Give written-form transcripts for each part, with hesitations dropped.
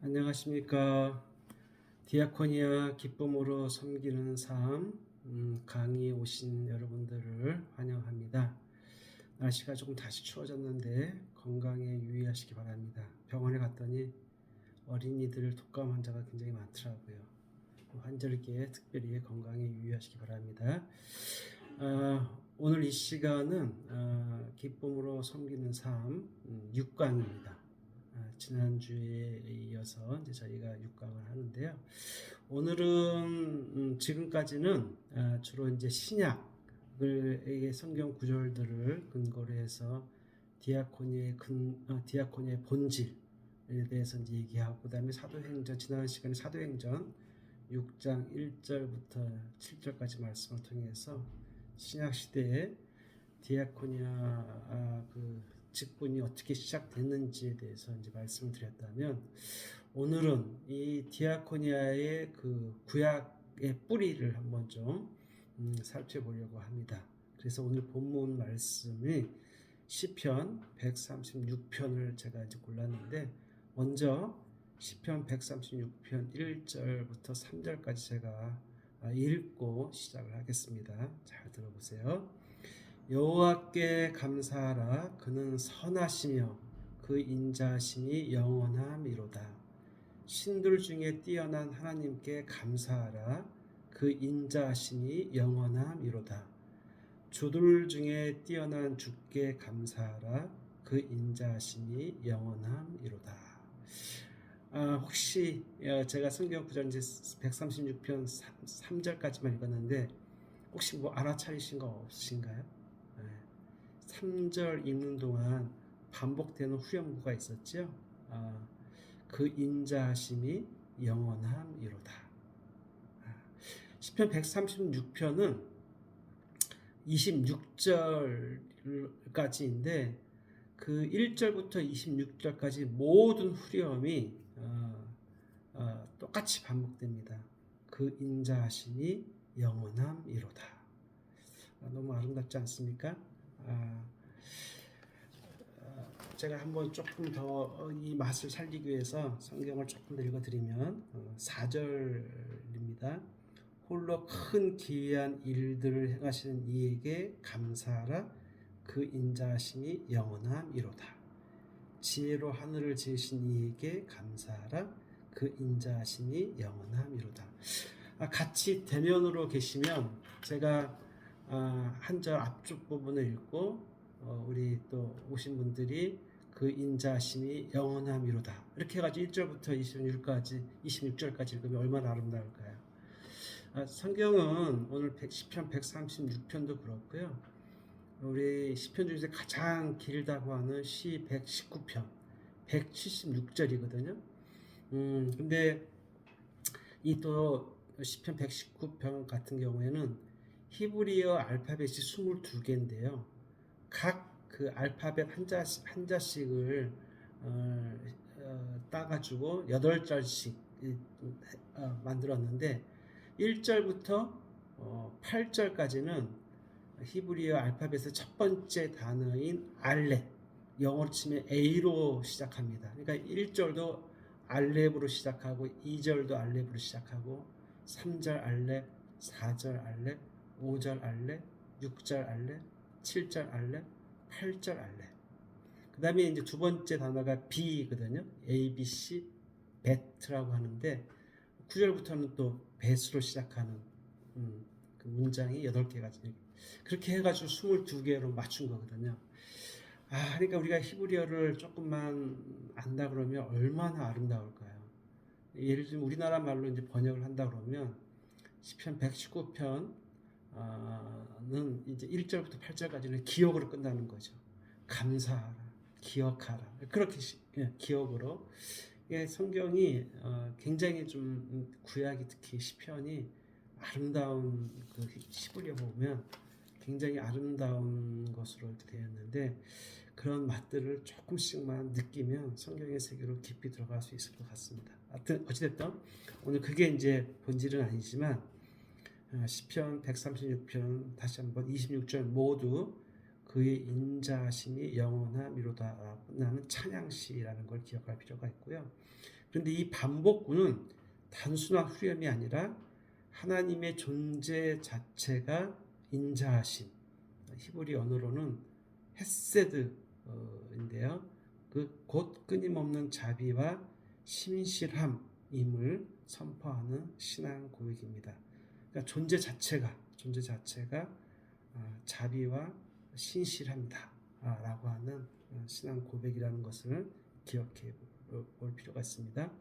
안녕하십니까. 디아코니아 기쁨으로 섬기는 삶 강의 오신 여러분들을 환영합니다. 날씨가 조금 다시 추워졌는데 건강에 유의하시기 바랍니다. 병원에 갔더니 어린이들 독감 환자가 굉장히 많더라고요. 환절기에 특별히 건강에 유의하시기 바랍니다. 오늘 이 시간은 기쁨으로 섬기는 삶 6강입니다. 지난주에 이어서 이제 저희가 6강을 하는데요. 오늘은 지금까지는 주로 이제 신약의 성경 구절들을 근거로 해서 디아코니의 본질에 대해서 이제 얘기하고, 그다음에 사도행전, 지난 시간에 사도행전 6장 1절부터 7절까지 말씀을 통해서 신약 시대에 디아코니아 그 직분이 어떻게 시작됐는지에 대해서 이제 말씀을 드렸다면, 오늘은 이 디아코니아의 그 구약의 뿌리를 한번 좀 살펴보려고 합니다. 그래서 오늘 본문 말씀이 시편 136편을 제가 이제 골랐는데, 먼저 시편 136편 1절부터 3절까지 제가 읽고 시작을 하겠습니다. 잘 들어보세요. 여호와께 감사하라. 그는 선하시며 그 인자하심이 영원함이로다. 신들 중에 뛰어난 하나님께 감사하라. 그 인자하심이 영원함이로다. 주들 중에 뛰어난 주께 감사하라. 그 인자하심이 영원함이로다. 혹시 제가 성경 구절 이제 136편 3절까지만 읽었는데 혹시 뭐 알아차리신 거 없으신가요? 3절 읽는 동안 반복되는 후렴구가 있었죠. 그 인자하심이 영원함이로다. 시편 136편은 26절까지인데 그 1절부터 26절까지 모든 후렴이 똑같이 반복됩니다. 그 인자하심이 영원함이로다. 너무 아름답지 않습니까? 제가 한번 조금 더 이 맛을 살리기 위해서 성경을 조금 더 읽어드리면 4절입니다. 홀로 큰 기이한 일들을 행하시는 이에게 감사하라. 그 인자하심이 영원함이로다. 지혜로 하늘을 지으신 이에게 감사하라. 그 인자하심이 영원함이로다. 같이 대면으로 계시면 제가 한 절 앞쪽 부분을 읽고 우리 또 오신 분들이 그 인자하심이 영원함이로다 이렇게 해가지고 1절부터 26절까지 읽으면 얼마나 아름다울까요? 성경은 오늘 시편 136편도 그렇고요. 우리 시편 중에서 가장 길다고 하는 시 119편 176절이거든요. 근데 이 또 시편 119편 같은 경우에는 히브리어 알파벳이 22개인데요. 각 그 알파벳 한자씩을 따가지고 8절씩 만들었는데 1절부터 8절까지는 히브리어 알파벳의 첫 번째 단어인 알렙, 영어로 치면 A로 시작합니다. 그러니까 1절도 알렙으로 시작하고 2절도 알렙으로 시작하고 3절 알렙, 4절 알렙, 5절 알렙, 6절 알렙, 7절 알렙, 8절 알렙. 그 다음에 이제 두 번째 단어가 B거든요. A, B, C, bet라고 하는데 9절부터는 또 bet으로 시작하는 그 문장이 8개가 그렇게 해가지고 22개로 맞춘 거거든요. 그러니까 우리가 히브리어를 조금만 안다 그러면 얼마나 아름다울까요? 예를 들면 우리나라 말로 이제 번역을 한다 그러면 시편 119편은 이제 1절부터 8절까지는 기억으로 끝나는 거죠. 감사하라, 기억하라. 그렇게 기억으로. 성경이 굉장히 좀 구약이 특히 시편이 아름다운 그 히브리어 보면 굉장히 아름다운 것으로 이렇게 되었는데 그런 맛들을 조금씩만 느끼면 성경의 세계로 깊이 들어갈 수 있을 것 같습니다. 하여튼 어찌됐든 오늘 그게 이제 본질은 아니지만 시편 136편 다시 한번 26절 모두 그의 인자하심이 영원함이로다 끝나는 찬양시라는 걸 기억할 필요가 있고요. 그런데 이 반복구는 단순한 후렴이 아니라 하나님의 존재 자체가 인자하심, 히브리 언어로는 헤세드인데요. 그 곧 끊임없는 자비와 신실함임을 선포하는 신앙 고백입니다. 그러니까 존재 자체가 자비와 신실합니다. 라고 하는 신앙 고백이라는 것을 기억해 볼 필요가 있습니다.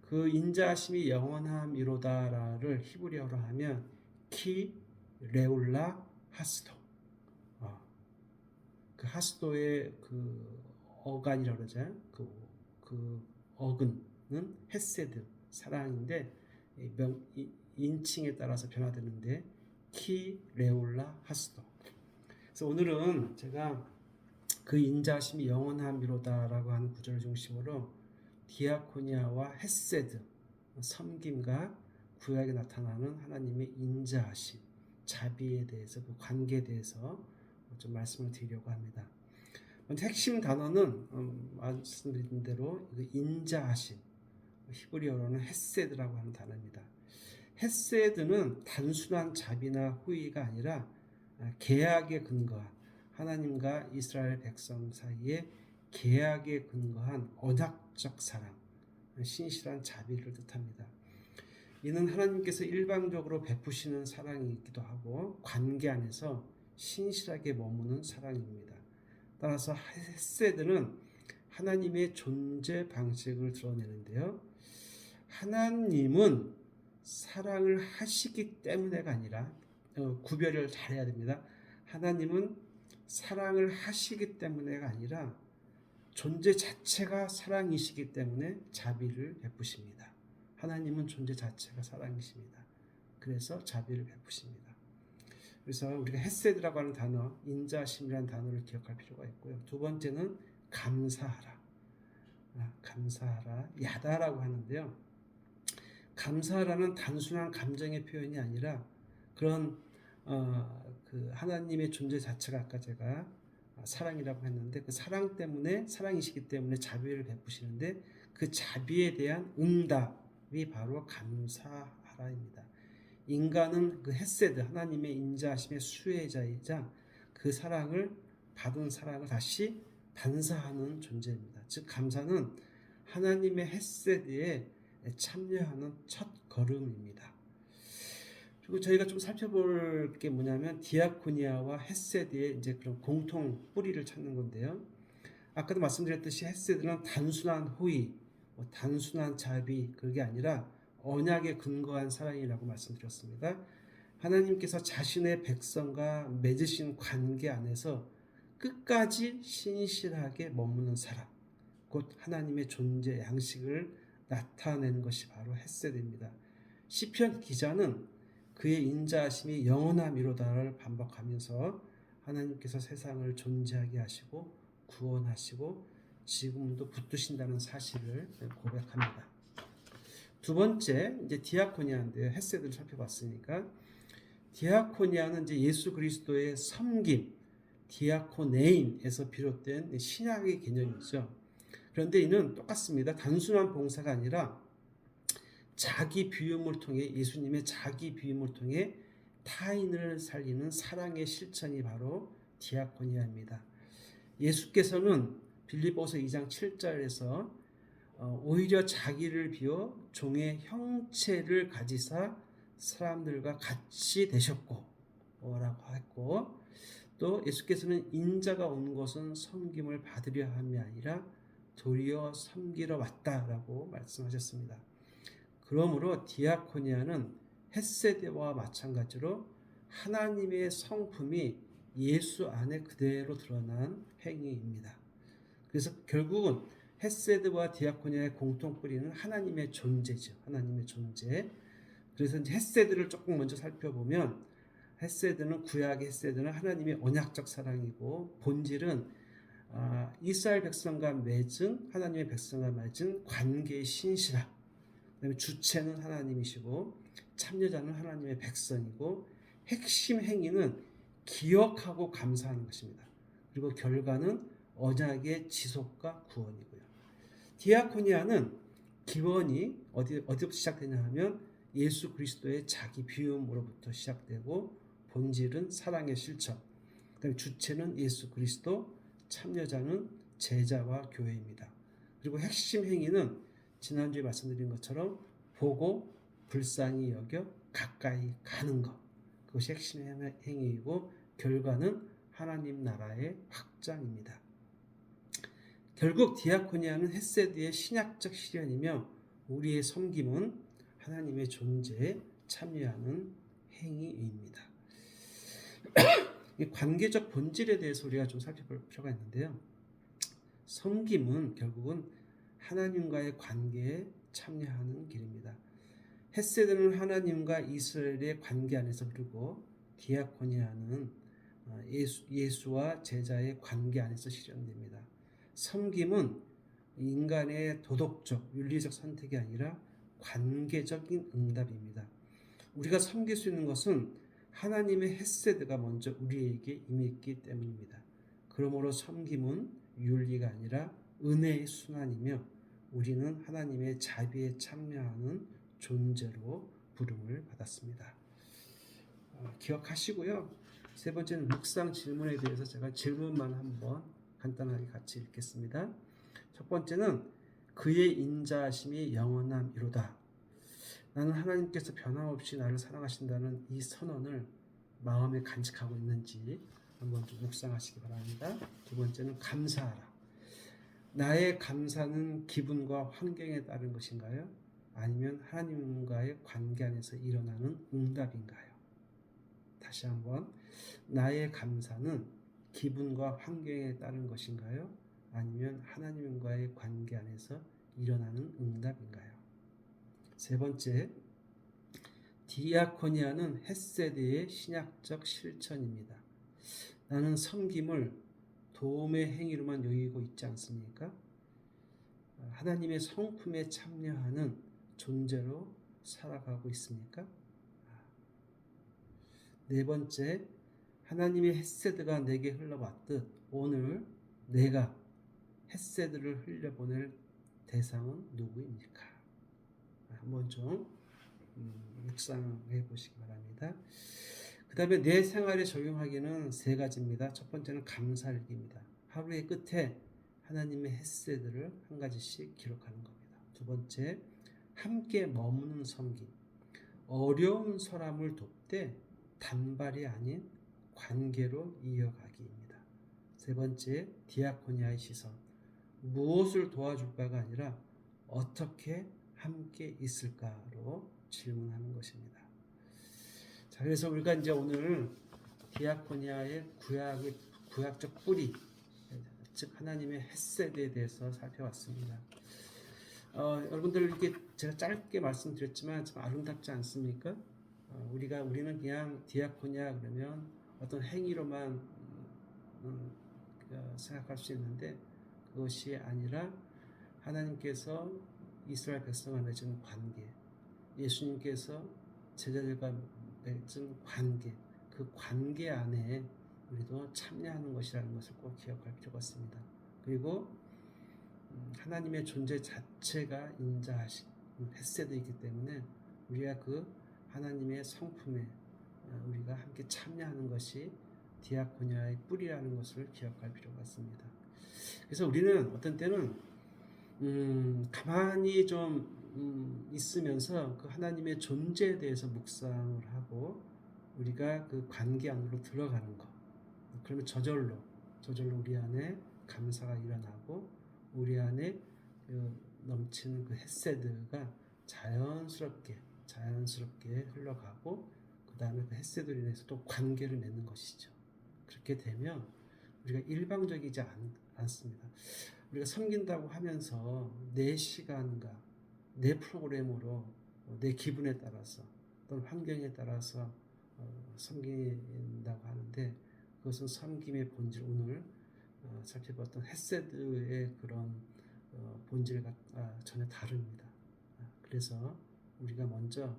그 인자하심이 영원함이로다를 히브리어로 하면 키 레울라 하스도. 그 하스도의 그 어간이라고 그러죠. 그 어근은 헤세드 사랑인데 인칭에 따라서 변화되는데 키 레올라 하스도. 그래서 오늘은 제가 그 인자하심이 영원함이로다라고 하는 구절을 중심으로 디아코니아와 헤세드 섬김과 구약에 나타나는 하나님의 인자하심, 자비에 대해서 그 관계에 대해서 좀 말씀을 드리려고 합니다. 핵심 단어는 말씀드린 대로 인자하심, 히브리어로는 헤세드라고 하는 단어입니다. 헤세드는 단순한 자비나 호의가 아니라 계약에 근거한 하나님과 이스라엘 백성 사이에 계약에 근거한 언약적 사랑, 신실한 자비를 뜻합니다. 이는 하나님께서 일방적으로 베푸시는 사랑이기도 하고 관계 안에서 신실하게 머무는 사랑입니다. 따라서 헤세드는 하나님의 존재 방식을 드러내는데요. 하나님은 사랑을 하시기 때문에가 아니라 구별을 잘해야 됩니다. 하나님은 사랑을 하시기 때문에가 아니라 존재 자체가 사랑이시기 때문에 자비를 베푸십니다. 하나님은 존재 자체가 사랑이십니다. 그래서 자비를 베푸십니다. 그래서 우리가 헤세드라고 하는 단어, 인자심이라는 단어를 기억할 필요가 있고요. 두 번째는 감사하라. 감사하라, 야다라고 하는데요. 감사하라는 단순한 감정의 표현이 아니라 그런 그 하나님의 존재 자체가 아까 제가 사랑이라고 했는데 그 사랑 때문에 사랑이시기 때문에 자비를 베푸시는데 그 자비에 대한 응답이 바로 감사하라입니다. 인간은 그 헤세드 하나님의 인자하심의 수혜자이자 그 사랑을 받은 사랑을 다시 반사하는 존재입니다. 즉 감사는 하나님의 헤세드에 참여하는 첫 걸음입니다. 그리고 저희가 좀 살펴볼 게 뭐냐면 디아코니아와 헤세드의 이제 그런 공통 뿌리를 찾는 건데요. 아까도 말씀드렸듯이 헤세드는 단순한 호의, 단순한 자비 그게 아니라 언약에 근거한 사랑이라고 말씀드렸습니다. 하나님께서 자신의 백성과 맺으신 관계 안에서 끝까지 신실하게 머무는 사랑, 곧 하나님의 존재 양식을 나타내는 것이 바로 헤세드입니다. 시편 기자는 그의 인자하심이 영원함이로다를 반복하면서 하나님께서 세상을 존재하게 하시고 구원하시고 지금도 붙드신다는 사실을 고백합니다. 두 번째 이제 디아코니아인데요. 헤세드를 살펴봤으니까 디아코니아는 이제 예수 그리스도의 섬김, 디아코네임에서 비롯된 신약의 개념이죠. 그런데 이는 똑같습니다. 단순한 봉사가 아니라 자기 비움을 통해 예수님의 자기 비움을 통해 타인을 살리는 사랑의 실천이 바로 디아코니아입니다. 예수께서는 빌립보서 2장 7절에서 오히려 자기를 비워 종의 형체를 가지사 사람들과 같이 되셨고 라고 했고 또 예수께서는 인자가 온 것은 섬김을 받으려 함이 아니라 도리어 섬기러 왔다라고 말씀하셨습니다. 그러므로 디아코니아는 헤세드와 마찬가지로 하나님의 성품이 예수 안에 그대로 드러난 행위입니다. 그래서 결국은 헤세드와 디아코니아의 공통 뿌리는 하나님의 존재죠. 하나님의 존재. 그래서 이제 헤세드를 조금 먼저 살펴보면 헤세드는 구약의 헤세드는 하나님의 언약적 사랑이고 본질은 이스라엘 백성과 맺은 하나님의 백성과 맺은 관계의 신실함. 그다음에 주체는 하나님이시고 참여자는 하나님의 백성이고 핵심 행위는 기억하고 감사하는 것입니다. 그리고 결과는 언약의 지속과 구원이고요. 디아코니아는 기원이 어디부터 시작되냐 하면 예수 그리스도의 자기 비움으로부터 시작되고 본질은 사랑의 실천, 그다음에 주체는 예수 그리스도, 참여자는 제자와 교회입니다. 그리고 핵심 행위는 지난주에 말씀드린 것처럼 보고 불쌍히 여겨 가까이 가는 것, 그것이 핵심 행위이고 결과는 하나님 나라의 확장입니다. 결국 디아코니아는 헤세드의 신약적 실현이며 우리의 섬김은 하나님의 존재에 참여하는 행위입니다. 이 관계적 본질에 대해서 우리가 좀 살펴볼 필요가 있는데요. 섬김은 결국은 하나님과의 관계에 참여하는 길입니다. 헤세드는 하나님과 이스라엘의 관계 안에서 흐르고 디아코니아는 예수와 제자의 관계 안에서 실현됩니다. 섬김은 인간의 도덕적, 윤리적 선택이 아니라 관계적인 응답입니다. 우리가 섬길 수 있는 것은 하나님의 헤세드가 먼저 우리에게 임했기 때문입니다. 그러므로 섬김은 윤리가 아니라 은혜의 순환이며 우리는 하나님의 자비에 참여하는 존재로 부름을 받았습니다. 기억하시고요. 세 번째는 묵상 질문에 대해서 제가 질문만 한번 간단하게 같이 읽겠습니다. 첫 번째는 그의 인자하심이 영원함이로다. 나는 하나님께서 변함없이 나를 사랑하신다는 이 선언을 마음에 간직하고 있는지 한번 좀 묵상하시기 바랍니다. 두 번째는 감사하라. 나의 감사는 기분과 환경에 따른 것인가요? 아니면 하나님과의 관계 안에서 일어나는 응답인가요? 다시 한번, 나의 감사는 기분과 환경에 따른 것인가요? 아니면 하나님과의 관계 안에서 일어나는 응답인가요? 세 번째, 디아코니아는 헤세드의 신약적 실천입니다. 나는 섬김을 도움의 행위로만 여기고 있지 않습니까? 하나님의 성품에 참여하는 존재로 살아가고 있습니까? 네 번째, 하나님의 헤세드가 내게 흘러왔듯 오늘 내가 헤세드를 흘려보낼 대상은 누구입니까? 한번 좀 묵상해 보시기 바랍니다. 그 다음에 내 생활에 적용하기는 세 가지입니다. 첫 번째는 감사일기입니다. 하루의 끝에 하나님의 헤세드를 한 가지씩 기록하는 겁니다. 두 번째, 함께 머무는 섬김. 어려운 사람을 돕되 단발이 아닌 관계로 이어가기입니다. 세 번째, 디아코니아의 시선. 무엇을 도와줄까가 아니라 어떻게 함께 있을까로 질문하는 것입니다. 자, 그래서 우리가 이제 오늘 디아코니아의 구약적 뿌리, 즉 하나님의 헤세드에 대해서 살펴봤습니다. 여러분들 이렇게 제가 짧게 말씀드렸지만 참 아름답지 않습니까? 우리는 그냥 디아코니아 그러면 어떤 행위로만 생각할 수 있는데 그것이 아니라 하나님께서 이스라엘 백성과 맺은 관계, 예수님께서 제자들과 맺은 관계, 그 관계 안에 우리도 참여하는 것이라는 것을 꼭 기억할 필요가 있습니다. 그리고 하나님의 존재 자체가 인자하신 헤세드이기 때문에 우리가 그 하나님의 성품에 우리가 함께 참여하는 것이 디아코니아의 뿌리라는 것을 기억할 필요가 있습니다. 그래서 우리는 어떤 때는 가만히 좀 있으면서 그 하나님의 존재에 대해서 묵상을 하고 우리가 그 관계 안으로 들어가는 것. 그러면 저절로 우리 안에 감사가 일어나고 우리 안에 넘치는 그 헤세드가 자연스럽게 흘러가고 그 다음에 그 헤세드로 인해서 또 관계를 맺는 것이죠. 그렇게 되면 우리가 일방적이지 않습니다. 우리가 섬긴다고 하면서 내 시간과 내 프로그램으로 내 기분에 따라서 또는 환경에 따라서 섬긴다고 하는데 그것은 섬김의 본질, 오늘 살펴봤던 헤세드의 그런 본질과 전혀 다릅니다. 그래서 우리가 먼저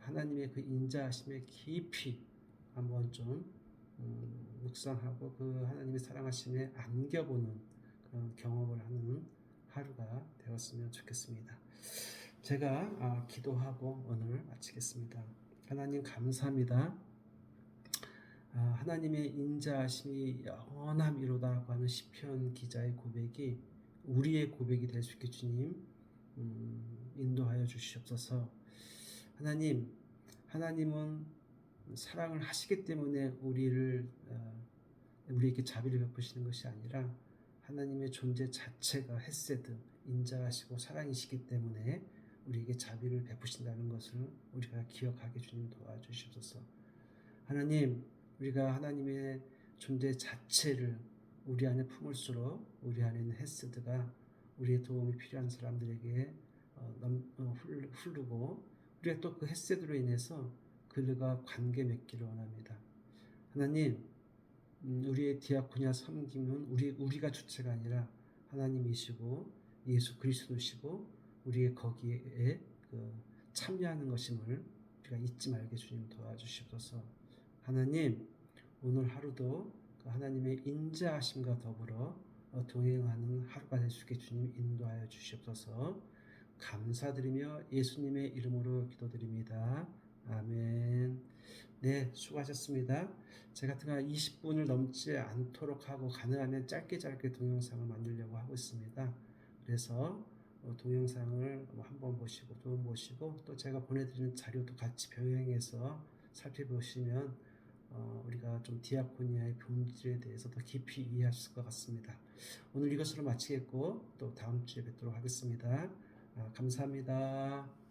하나님의 그 인자하심에 깊이 한번 좀 묵상하고 그 하나님의 사랑하심에 안겨보는 그런 경험을 하는 하루가 되었으면 좋겠습니다. 제가 기도하고 오늘 마치겠습니다. 하나님 감사합니다. 하나님의 인자하심이 영원함이로다라고 하는 시편 기자의 고백이 우리의 고백이 될 수 있게 주님 인도하여 주시옵소서. 하나님은 사랑을 하시기 때문에 우리에게 자비를 베푸시는 것이 아니라 하나님의 존재 자체가 헤세드, 인자하시고 사랑이시기 때문에 우리에게 자비를 베푸신다는 것을 우리가 기억하게 주님 도와주시옵소서. 하나님, 우리가 하나님의 존재 자체를 우리 안에 품을수록 우리 안에 있는 헤세드가 우리의 도움이 필요한 사람들에게 흐르고 우리가 또 그 헤세드로 인해서 그들과 관계 맺기를 원합니다. 하나님, 우리의 디아코니아 섬김은 우리가 주체가 아니라 하나님이시고 예수 그리스도시고 우리의 거기에 참여하는 것임을 우리가 잊지 말게 주님 도와주시옵소서. 하나님, 오늘 하루도 그 하나님의 인자하심과 더불어 동행하는 하루가 될 수 있게 주님 인도하여 주시옵소서. 감사드리며 예수님의 이름으로 기도드립니다. 아멘. 네, 수고하셨습니다. 제가 20분을 넘지 않도록 하고 가능하면 짧게 동영상을 만들려고 하고 있습니다. 그래서 동영상을 한번 보시고 또 보시고 또 제가 보내드리는 자료도 같이 병행해서 살펴보시면 우리가 좀 디아코니아의 본질에 대해서 더 깊이 이해하실 것 같습니다. 오늘 이것으로 마치겠고 또 다음 주에 뵙도록 하겠습니다. 감사합니다.